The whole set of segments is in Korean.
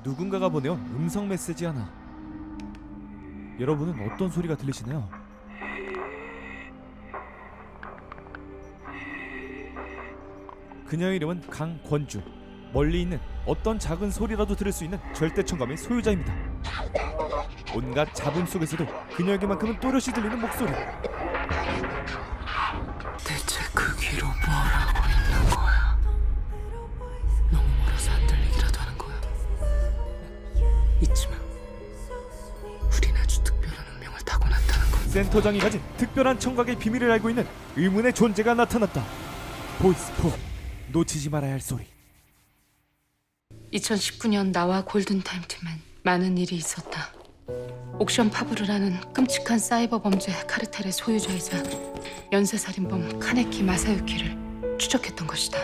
누군가가 보내온 음성 메시지 하나. 여러분은 어떤 소리가 들리시나요? 그녀의 이름은 강권주. 멀리 있는 어떤 작은 소리라도 들을 수 있는 절대청감의 소유자입니다. 온갖 잡음 속에서도 그녀에게만큼은 또렷이 들리는 목소리. 대체 그 귀로 뭘 하고 있는 거야? 너무 멀어서 안 들리기라도 하는 거야? 잊지 마. 우린 아주 특별한 운명을 타고났다는 걸. 센터장이 가진 특별한 청각의 비밀을 알고 있는 의문의 존재가 나타났다. 보이스4. 놓치지 말아야 할 소리. 2019년 나와 골든타임 팀엔 많은 일이 있었다. 옥션 파브르라는 끔찍한 사이버 범죄 카르텔의 소유자이자 연쇄살인범 카네키 마사유키를 추적했던 것이다.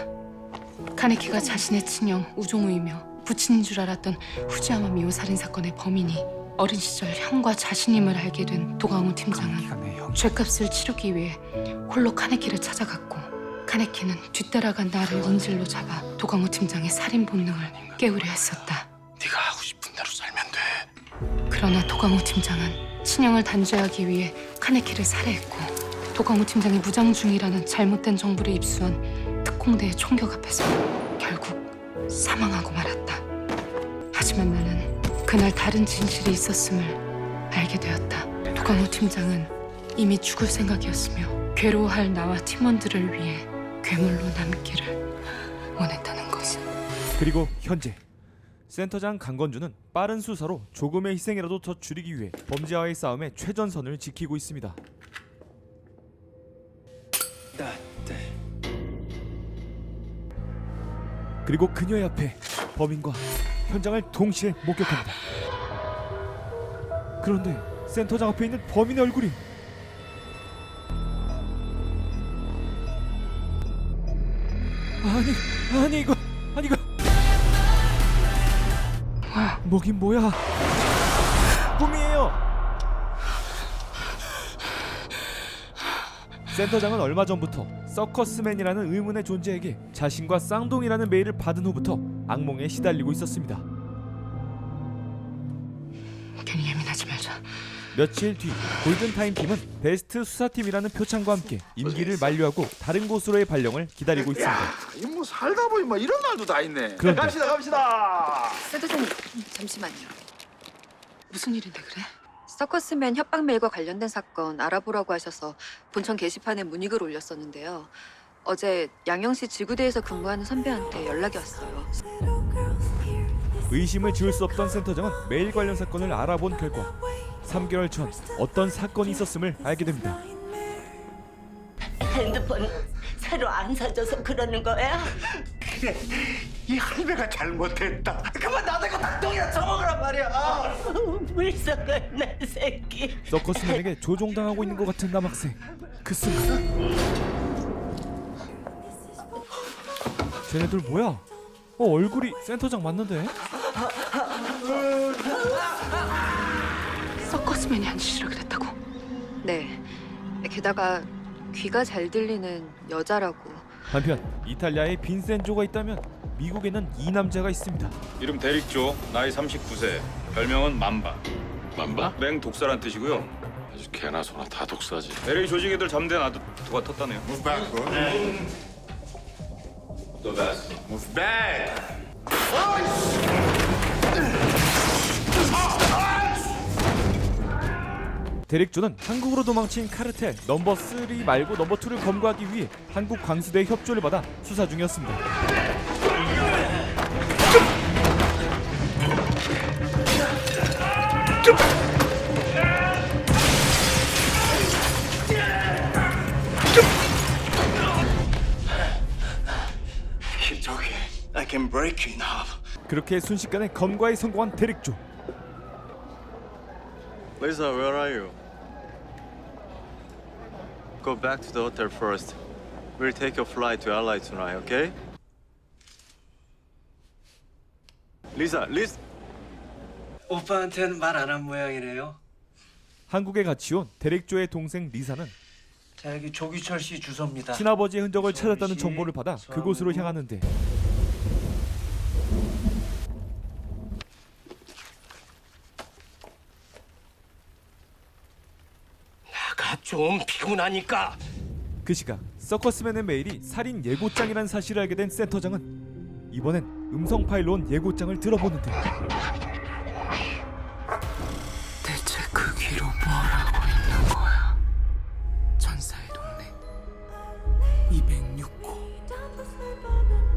카네키가 자신의 친형 우종우이며 부친인 줄 알았던 후지야마 미호 살인 사건의 범인이 어린 시절 형과 자신임을 알게 된 도강우 팀장은 죗값을 치르기 위해 홀로 카네키를 찾아갔고, 카네키는 뒤따라간 나를 인질로 잡아 도강우 팀장의 살인 본능을 깨우려 했었다. 네가 하고 싶은 대로 살면 돼. 그러나 도강우 팀장은 친형을 단죄하기 위해 카네키를 살해했고, 도강우 팀장이 무장 중이라는 잘못된 정보를 입수한 특공대의 총격 앞에서 결국 사망하고 말았다. 하지만 나는 그날 다른 진실이 있었음을 알게 되었다. 도강우 팀장은 이미 죽을 생각이었으며 괴로워할 나와 팀원들을 위해 괴물로 남기를 원했다는 것을. 그리고 현재 센터장 강건주는 빠른 수사로 조금의 희생이라도 더 줄이기 위해 범죄와의 싸움에 최전선을 지키고 있습니다. 그리고 그녀의 앞에 범인과 현장을 동시에 목격합니다. 그런데 센터장 앞에 있는 범인의 얼굴이 아니 이거 뭐긴 뭐야? 꿈이에요. 센터장은 얼마 전부터 서커스맨이라는 의문의 존재에게 자신과 쌍둥이라는 메일을 받은 후부터 악몽에 시달리고 있었습니다. 괜히 예민하지 말자. 며칠 뒤 골든타임 팀은 베스트 수사팀이라는 표창과 함께 임기를 만료하고 다른 곳으로의 발령을 기다리고 있습니다. 이 뭐 살다 보니 뭐 이런 날도 다 있네. 그런데 갑시다. 센터장님, 잠시만요. 무슨 일인데 그래? 서커스맨 협박 메일과 관련된 사건 알아보라고 하셔서 본청 게시판에 문의글 올렸었는데요. 어제 양영시 지구대에서 근무하는 선배한테 연락이 왔어요. 의심을 지울 수 없던 센터장은 메일 관련 사건을 알아본 결과 3개월 전 어떤 사건이 있었음을 알게 됩니다. 핸드폰 새로 안 사줘서 그러는 거야? 그래, 이 할배가 잘못했다. 그만 나대고 닭똥이나 처먹으란 말이야. 물썩은 내 새끼. 서커스맨에게 조종당하고 있는 것 같은 남학생. 그 순간 쟤네들 뭐야? 얼굴이 센터장 맞는데? 서커스맨이 한 짓이라 그랬다고? 네. 게다가 귀가 잘 들리는 여자라고. 한편 이탈리아에 빈센조가 있다면 미국에는 이 남자가 있습니다. 이름 데릭조, 나이 39세, 별명은 맘바. 맘바? 맹독사란 뜻이고요. 아주 개나 소나 다 독사지. LA 조직애들 잠대 놔도 누가 텄다네요. Move back, bro. 또 다시. Move back. 데릭조는 한국으로 도망친 카르텔 넘버 3 말고 넘버 2를 검거하기 위해 한국 광수대의 협조를 받아 수사 중이었습니다. Keep talking. I can break you now. 그렇게 순식간에 검거에 성공한 데릭조. Lisa, where are you? Go back to the hotel first. We'll take a flight to LA tonight, okay? Lisa. 오빠한테는 말 안 한 모양이네요. 한국에 같이 온 데릭조의 동생 리사는 자, 여기 조기철 씨 주소입니다. 친아버지의 흔적을 찾았다는 정보를 받아 그곳으로 향하는데 좀 피곤하니까. 그 시각 서커스맨의 메일이 살인 예고장이라는 사실을 알게 된 센터장은 이번엔 음성 파일로 온 예고장을 들어보는데 대체 그 귀로 뭘 하고 있는 거야? 전사의 동네 206호.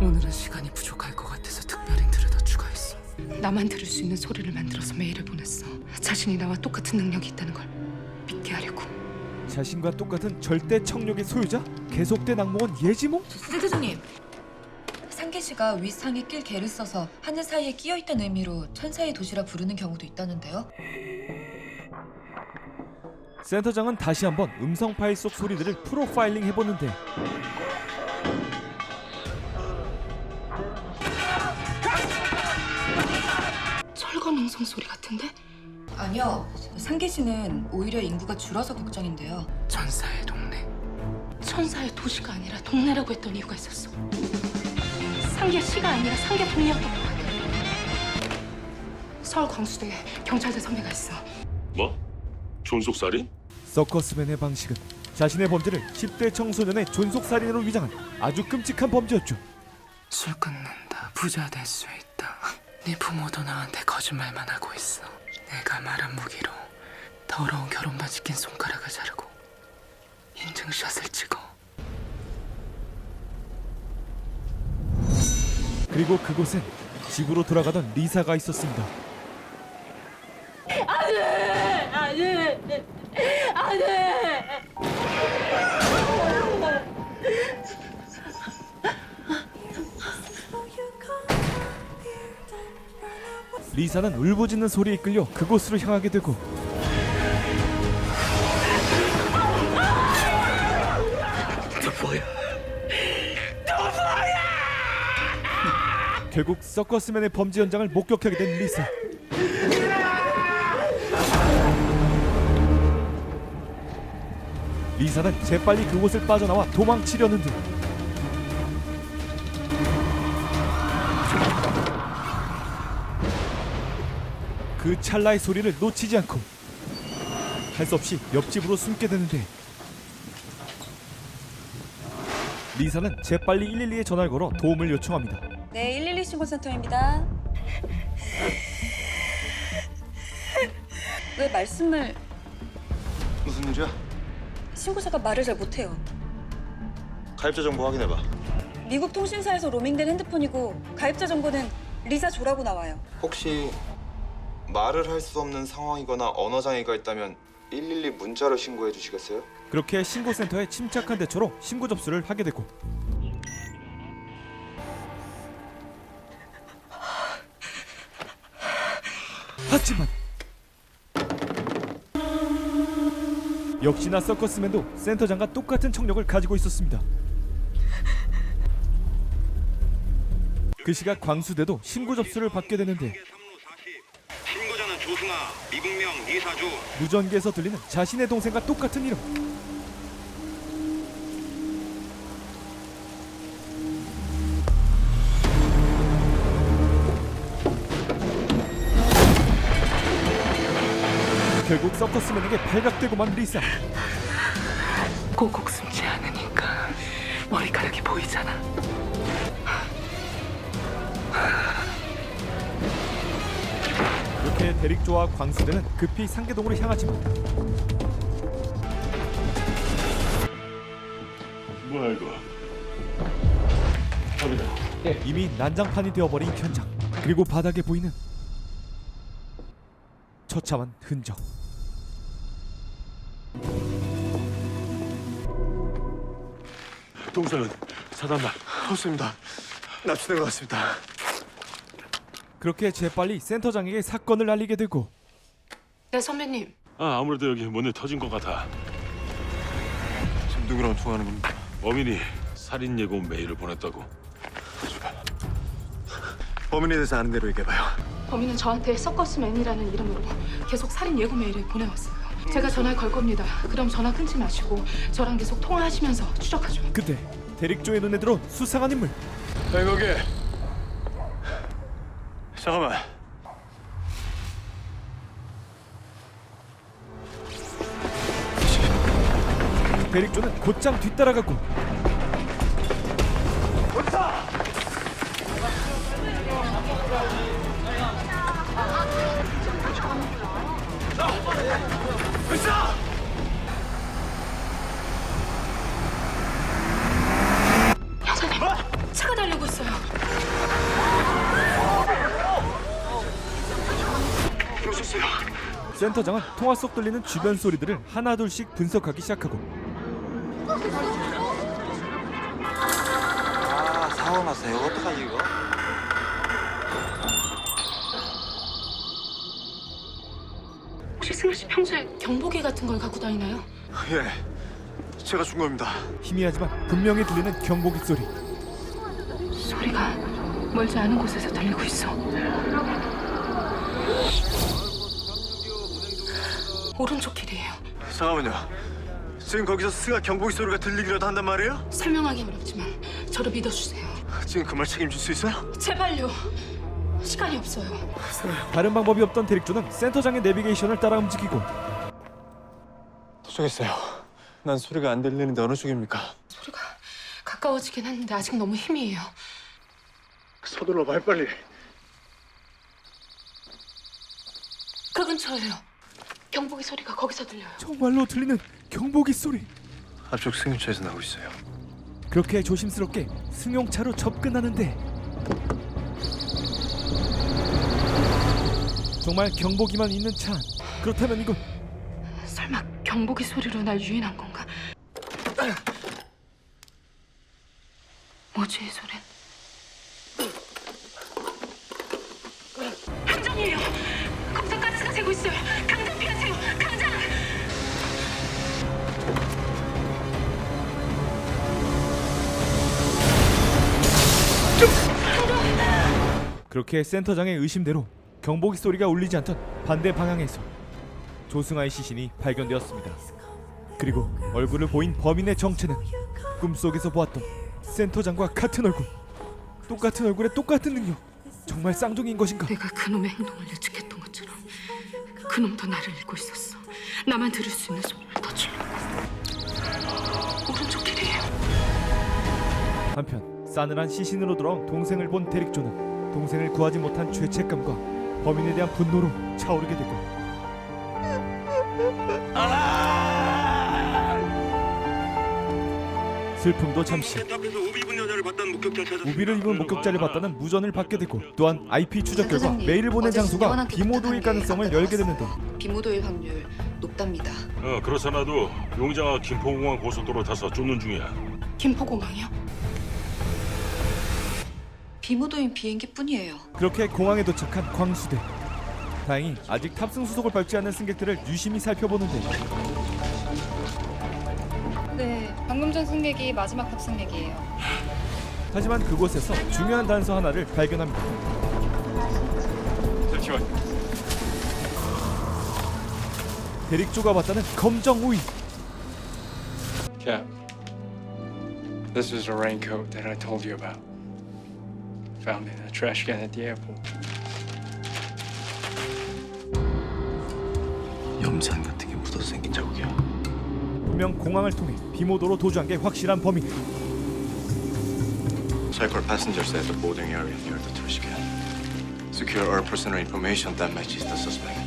오늘은 시간이 부족할 것 같아서 특별 힌트를 더 추가했어. 나만 들을 수 있는 소리를 만들어서 메일을 보냈어. 자신이 나와 똑같은 능력이 있다는 걸 믿게 하려고. 자신과 똑같은 절대 청력의 소유자? 계속된 악몽은 예지몽? 센터장님, 상계 씨가 윗상에 낄 개를 써서 하늘 사이에 끼어 있다는 의미로 천사의 도시라 부르는 경우도 있다는데요. 센터장은 다시 한번 음성 파일 속 소리들을 프로파일링 해보는데 철거 농성 소리 같은데? 아니요, 상계 씨는 오히려 인구가 줄어서 걱정인데요. 전사의 동네. 천사의 도시가 아니라 동네라고 했던 이유가 있었어. 상계시가 아니라 상계동이었던 것 같아. 서울 광수대에 경찰대 선배가 있어. 뭐? 존속살인? 서커스맨의 방식은 자신의 범죄를 10대 청소년의 존속살인으로 위장한 아주 끔찍한 범죄였죠. 죽는다. 부자 될 수 있다. 네 부모도 나한테 거짓말만 하고 있어. 내가 말한 무기로 더러운 결혼반 시킨 손가락을 자르고 인증샷을 찍어. 그리고 그곳엔 집으로 돌아가던 리사가 있었습니다. 리사는 울부짖는 소리에 이끌려 그곳으로 향하게 되고 결국 서커스맨의 범죄 현장을 목격하게 된 리사. 리사는 재빨리 그곳을 빠져나와 도망치려는데 그 찰나의 소리를 놓치지 않고 할 수 없이 옆집으로 숨게 되는데 리사는 재빨리 112에 전화를 걸어 도움을 요청합니다. 네, 112 신고센터입니다. 왜 말씀을... 무슨 일이야? 신고자가 말을 잘 못해요. 가입자 정보 확인해봐. 미국 통신사에서 로밍된 핸드폰이고 가입자 정보는 리사 조라고 나와요. 혹시 말을 할 수 없는 상황이거나 언어 장애가 있다면 112 문자로 신고해 주시겠어요? 그렇게 신고센터에 침착한 대처로 신고 접수를 하게 되고 하지만 역시나 서커스맨도 센터장과 똑같은 청력을 가지고 있었습니다. 그 시각 광수대도 신고 접수를 받게 되는데 신고자는 조승아, 미국명 이사주. 무전기에서 들리는 자신의 동생과 똑같은 이름. 결국 서커스맨에게 발각되고만 리사. 꼭꼭 숨지 않으니까 머리카락이 보이잖아. 이렇게 대릭조와 광수대는 급히 상계동으로 향하지만 뭐야 이거? 이미 난장판이 되어버린 현장. 그리고 바닥에 보이는 처참한 흔적. 동서연 사단나 좋습니다. 납치된 것 같습니다. 그렇게 재빨리 센터장에게 사건을 알리게 되고 네, 선배님. 아무래도 여기 뭔일 터진 것 같아. 지금 누구랑 통화하는 겁니까? 범인이 살인 예고 메일을 보냈다고. 범인에 대해서 아는 대로 얘기해봐요. 범인은 저한테 서커스맨이라는 이름으로 계속 살인 예고 메일을 보내왔어요. 제가 전화를 걸 겁니다. 그럼 전화 끊지 마시고 저랑 계속 통화하시면서 추적하죠. 그때 대릭조의 눈에 들어온 수상한 인물. 야 거기. 잠깐만. 대릭조는 곧장 뒤따라가고 형사님, 차가 달리고 있어요. 센터장은 통화 속 들리는 주변 소리들을 하나둘씩 분석하기 시작하고 아, 사고 났어요. 어떡하지 이거? 혹시 승우 씨 평소에 경보기 같은 걸 갖고 다니나요? 예, 제가 준 겁니다. 희미하지만 분명히 들리는 경보기 소리. 소리가 멀지 않은 곳에서 들리고 있어. 오른쪽 길이에요. 잠깐만요. 지금 거기서 승아 경보기 소리가 들리기라도 한단 말이에요? 설명하기 어렵지만 저를 믿어주세요. 지금 그 말 책임질 수 있어요? 제발요. 시간이 없어요. 다른 방법이 없던 대릭조는 센터장의 내비게이션을 따라 움직이고 도착했어요. 난 소리가 안 들리는데 어느 쪽입니까? 소리가 가까워지긴 했는데 아직 너무 희미해요. 서둘러 빨리. 그 근처예요. 경보기 소리가 거기서 들려요. 정말로 들리는 경보기 소리. 앞쪽 승용차에서 나오고 있어요. 그렇게 조심스럽게 승용차로 접근하는데 정말 경보기만 있는 차. 그렇다면 이건 설마 경보기 소리로 날 유인한 건가? 뭐지 이 소린? 함정이에요. 거기서 가스가 새고 있어요. 당장 피하세요. 당장. 그렇게 센터장의 의심대로 경보기 소리가 울리지 않던 반대 방향에서 조승아의 시신이 발견되었습니다. 그리고 얼굴을 보인 범인의 정체는 꿈속에서 보았던 센터장과 같은 얼굴, 똑같은 얼굴에 똑같은 능력. 정말 쌍둥이인 것인가? 내가 그놈의 행동을 예측했던 것처럼 그놈도 나를 읽고 있었어. 나만 들을 수 있는 소리를 더 주려고. 오른쪽 길이에요. 한편 싸늘한 시신으로 돌아온 동생을 본 대릭조는 동생을 구하지 못한 죄책감과 범인에 대한 분노로 차오르게 되고 슬픔도 잠시 우비를 입은 목격자를 봤다는 무전을 받게 되고 또한 IP 추적 결과 선생님, 메일을 보낸 어제 장소가 신경환 비모도일 부탁한 게 가능성을 아까 열게 나왔어요. 되는데 비모도일 확률 높답니다. 그렇잖아도 용장아 김포공항 고속도로 타서 쫓는 중이야. 김포공항이요? 비모도인 비행기뿐이에요. 그렇게 공항에 도착한 광수대. 다행히 아직 탑승 수속을 밟지 않은 승객들을 유심히 살펴보는데 네, 방금 전 승객이 마지막 탑승객이에요. 하지만 그곳에서 중요한 단서 하나를 발견합니다. 잠시만. 대릭조가 봤다는 검정 우위. Cap, this is a raincoat that I told you about. Found in a trash can at the airport. 염산 같은 게 묻어서 생긴 자국이야. 분명 공항을 통해 비모도로 도주한 게 확실한 범인. Check for passengers at the boarding area near the trash can. Secure all personal information that matches the suspect.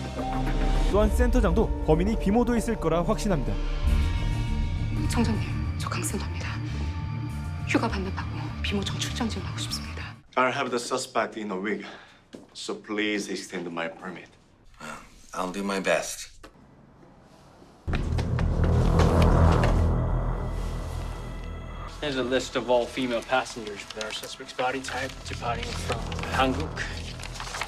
또한 센터장도 범인이 비모도에 있을 거라 확신합니다. 청장님, 저 강센터입니다. 휴가 반납하고 비모청 출장 지원하고 싶습니다. I'll have the suspect in a week, so please extend my permit. I'll do my best. Here's a list of all female passengers with our suspect's body type departing from Hanguk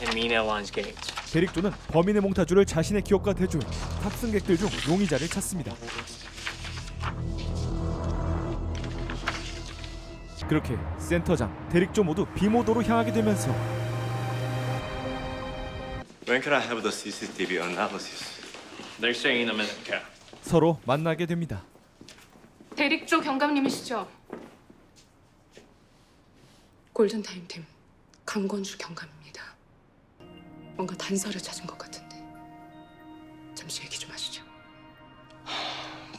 and Mean Airlines gates. 대릭조는 범인의 몽타주를 자신의 기억과 대조해 탑승객들 중 용의자를 찾습니다. 그렇게 센터장, 대릭조 모두 비모도로 향하게 되면서 When can I have the CCTV analysis? They're saying in a minute, Cap. 서로 만나게 됩니다. 대릭조 경감님이시죠? 골든타임 팀 강권주 경감입니다. 뭔가 단서를 찾은 것 같은데 잠시 얘기 좀 하시죠.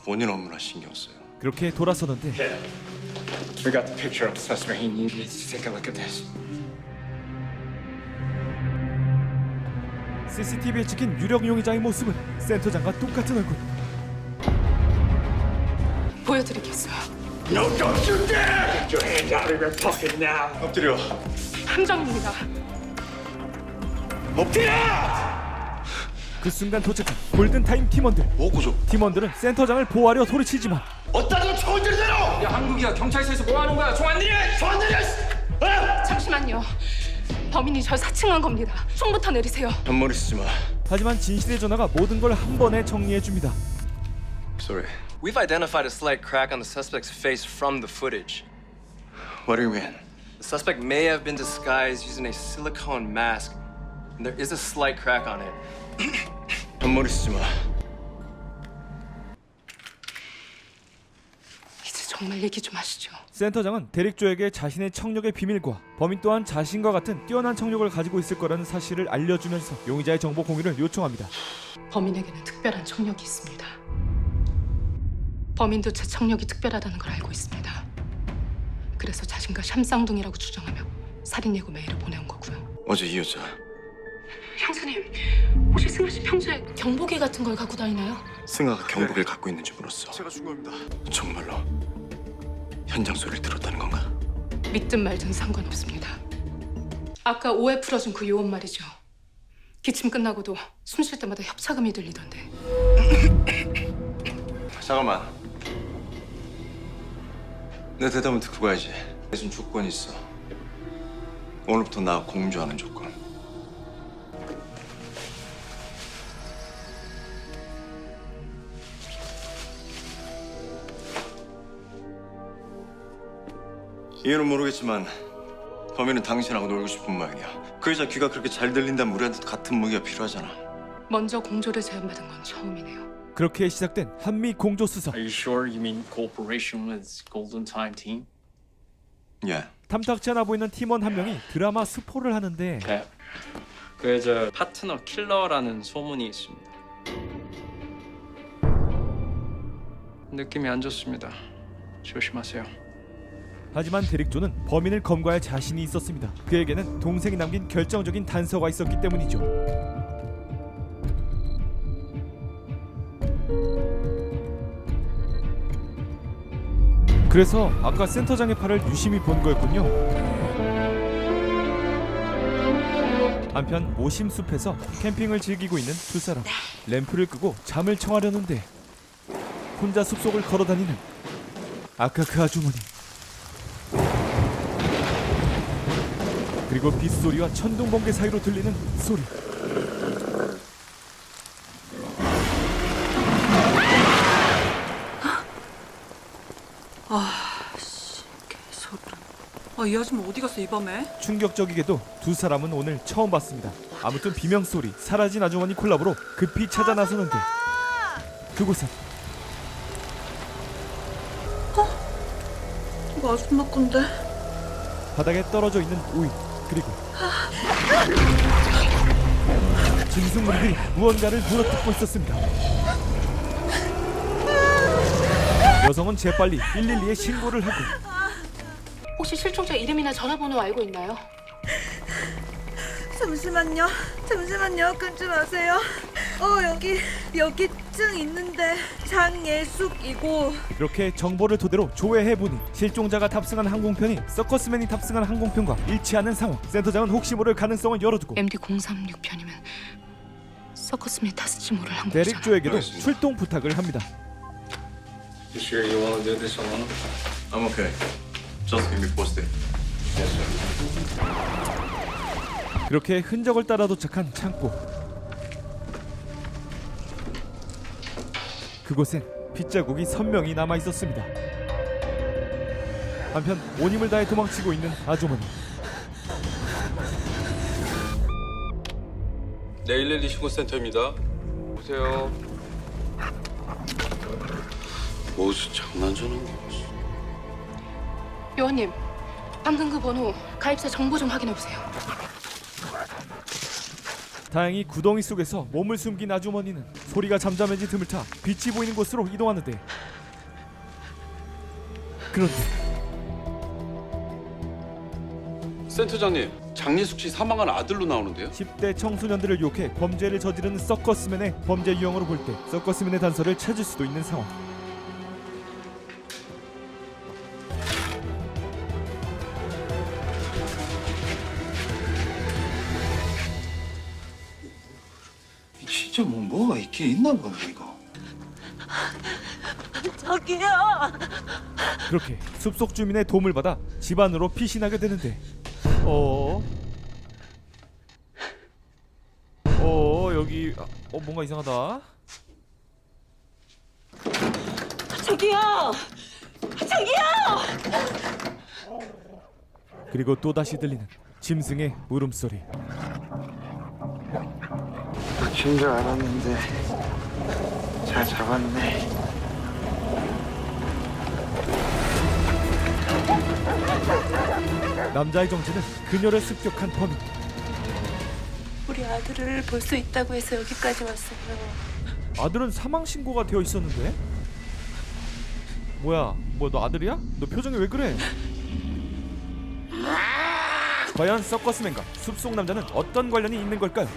본인 업무나 신경 써요. 그렇게 돌아서는데 We got the picture of the suspect. He needs to take a look at this. CCTV에 찍힌 유력 용의자의 모습은 센터장과 똑같은 얼굴. 보여드리겠어요. No, don't you dare! Get your hand out of your pocket now. 엎드려. 함정입니다. 그 순간 도착한 골든타임 팀원들. 뭐 구조? 팀원들은 센터장을 보호하려 소리치지만 어따 총을 들이대로! 야, 한국이야. 경찰서에서 뭐 하는 거야? 총 안 내려! 총 안 내려! 잠시만요. 범인이 절 사칭한 겁니다. 총부터 내리세요. 잔머리 쓰지 마. 하지만 진실의 전화가 모든 걸 한 번에 정리해 줍니다. Sorry. We've identified a slight crack on the suspect's face from the footage. What do you mean? The suspect may have been disguised using a silicone mask, and there is a slight crack on it. 잔머리 쓰지 마. 이제 정말 얘기 좀 하시죠. 센터장은 데릭조에게 자신의 청력의 비밀과 범인 또한 자신과 같은 뛰어난 청력을 가지고 있을 거라는 사실을 알려주면서 용의자의 정보 공유를 요청합니다. 범인에게는 특별한 청력이 있습니다. 범인도 제 청력이 특별하다는 걸 알고 있습니다. 그래서 자신과 샴쌍둥이라고 주장하며 살인 예고 메일을 보내온 거고요. 어제 이 여자 형수님, 혹시 승아 씨 평소에 경보기 같은 걸 갖고 다니나요? 승아가 경복을 갖고 있는지 물었어. 제가 준 겁니다. 정말로 현장 소리를 들었다는 건가? 믿든 말든 상관없습니다. 아까 오해 풀어준 그 요원 말이죠. 기침 끝나고도 숨 쉴 때마다 협차음이 들리던데. 잠깐만. 내 대답은 듣고 가야지. 대신 조건이 있어. 오늘부터 나 공주하는 조건. 이유는 모르겠지만 범인은 당신하고 놀고 싶은 모양이야. 그 여자 귀가 그렇게 잘 들린다면 우리한테 같은 무기가 필요하잖아. 먼저 공조를 제안받은 건 처음이네요. 그렇게 시작된 한미 공조 수사. Are you sure you mean cooperation with Golden Time Team? 예. 탐탁치 않아 보이는 팀원 한 명이 드라마 스포를 하는데 네. 그 여자 파트너 킬러라는 소문이 있습니다. 느낌이 안 좋습니다. 조심하세요. 하지만 데릭조는 범인을 검거할 자신이 있었습니다. 그에게는 동생이 남긴 결정적인 단서가 있었기 때문이죠. 그래서 아까 센터장의 팔을 유심히 본 거였군요. 한편 오심숲에서 캠핑을 즐기고 있는 두 사람. 램프를 끄고 잠을 청하려는데 혼자 숲속을 걸어다니는 아까 그 아주머니. 그리고 빗소리와 천둥번개 사이로 들리는 소리. 이 아줌마 어디 갔어 이 밤에? 충격적이게도 두 사람은 오늘 처음 봤습니다. 아무튼 비명소리, 사라진 아주머니 콜라보로 급히 찾아 나서는데 그곳은 이거 아줌마 건데. 바닥에 떨어져 있는 오일, 그리고 짐승물들이 무언가를 물어뜯고 있었습니다. 여성은 재빨리 112에 신고를 하고 혹시 실종자 이름이나 전화번호 알고 있나요? 잠시만요. 끊지 마세요. 여기쯤 있는데 장예숙이고. 이렇게 정보를 토대로 조회해보니 실종자가 탑승한 항공편이 서커스맨이 탑승한 항공편과 일치하는 상황. 센터장은 혹시 모를 가능성을 열어두고 MD-036편이면 서커스맨이 탔을지 모를 항공편. 데릭조에게도 출동 부탁을 합니다. You sure you want to do this alone? I'm okay. Just keep me posted. 그렇게 흔적을 따라 도착한 창고. 그곳엔 핏자국이 선명히 남아 있었습니다. 한편 온 힘을 다해 도망치고 있는 아주머니. 네, 112 신고센터입니다. 보세요. 무슨 장난전화인 거. 요원님, 방금 그 번호 가입자 정보 좀 확인해보세요. 다행히 구덩이 속에서 몸을 숨긴 아주머니는 소리가 잠잠해진 틈을 타 빛이 보이는 곳으로 이동하는데 그런데 센터장님, 장예숙 씨 사망한 아들로 나오는데요? 10대 청소년들을 유혹해 범죄를 저지르는 서커스맨의 범죄 유형으로 볼 때 서커스맨의 단서를 찾을 수도 있는 상황. 진짜 뭐가 있긴 있나 보네 이거. 저기요. 그렇게 숲속 주민의 도움을 받아 집안으로 피신하게 되는데 여기 뭔가 이상하다. 저기요. 그리고 또다시 들리는 짐승의 울음소리. 놓친 줄 알았는데 잘 잡았네. 남자의 정체는 그녀를 습격한 범인. 우리 아들을 볼 수 있다고 해서 여기까지 왔어요. 아들은 사망 신고가 되어 있었는데? 뭐야? 너 아들이야? 너 표정이 왜 그래? 과연 서커스맨과 숲속 남자는 어떤 관련이 있는 걸까요?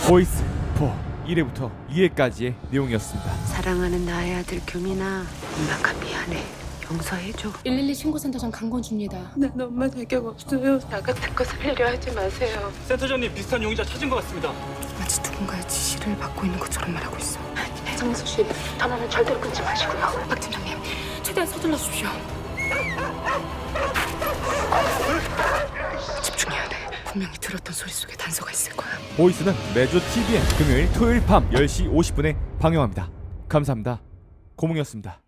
보이스 4 1회부터 2회까지의 내용이었습니다. 사랑하는 나의 아들 규민아, 엄마가 미안해. 용서해줘. 112 신고센터장 강건주입니다. 난 엄마 자격 없어요. 나 같은 거 살려 하지 마세요. 센터장님 비슷한 용의자 찾은 것 같습니다. 마치 누군가의 지시를 받고 있는 것처럼 말하고 있어. 장수 씨, 전화는 절대로 끊지 마시고요. 박 팀장님, 최대한 서둘러 주십시오. 집중해야 돼. 분명히 들었던 소리 속에 단서가 있을 거야. 보이스는 매주 TVN 금요일 토요일 밤 10시 50분에 방영합니다. 감사합니다. 고몽이었습니다.